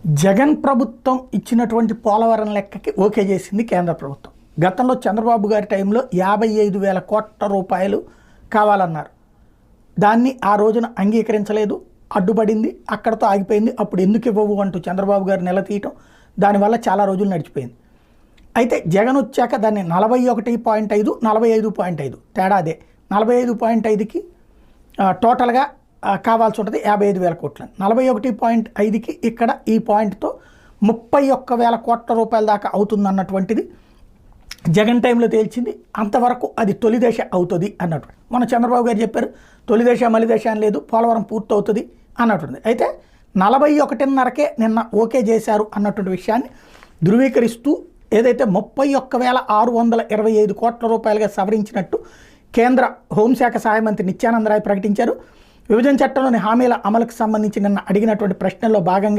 జగన్ ప్రభుత్వం ఇచ్చినటువంటి పోలవరం లెక్కకి ఓకే చేసింది కేంద్ర ప్రభుత్వం. గతంలో చంద్రబాబు గారి టైంలో 55,000 కోట్ల రూపాయలు కావాలన్నారు. దాన్ని ఆ రోజున అంగీకరించలేదు, అడ్డుపడింది, అక్కడతో ఆగిపోయింది. అప్పుడు ఎందుకు ఇవ్వవు అంటూ చంద్రబాబు గారు నిలదీయటం, దానివల్ల చాలా రోజులు నడిచిపోయింది. అయితే జగన్ వచ్చాక దాన్ని 41.5, 45.5 తేడా అదే. 45.5కి టోటల్గా కావాల్సి ఉంటుంది 55,000 కోట్లు. 41.5కి ఇక్కడ ఈ పాయింట్తో 31,000 కోట్ల రూపాయల దాకా అవుతుందన్నటువంటిది జగన్ టైంలో తేల్చింది. అంతవరకు అది తొలి దశ అవుతుంది అన్నట్టు మన చంద్రబాబు గారు చెప్పారు. తొలి దశ మలి దశ అని లేదు, పోలవరం పూర్తి అవుతుంది అన్నట్టుంది. అయితే 41.5కే నిన్న ఓకే చేశారు అన్నటువంటి విషయాన్ని ధృవీకరిస్తూ ఏదైతే 31,625 కోట్ల రూపాయలుగా సవరించినట్టు కేంద్ర హోంశాఖ సహాయ మంత్రి నిత్యానంద రాయ్ ప్రకటించారు. విభజన చట్టంలోని హామీల అమలుకు సంబంధించి నిన్న అడిగినటువంటి ప్రశ్నల్లో భాగంగా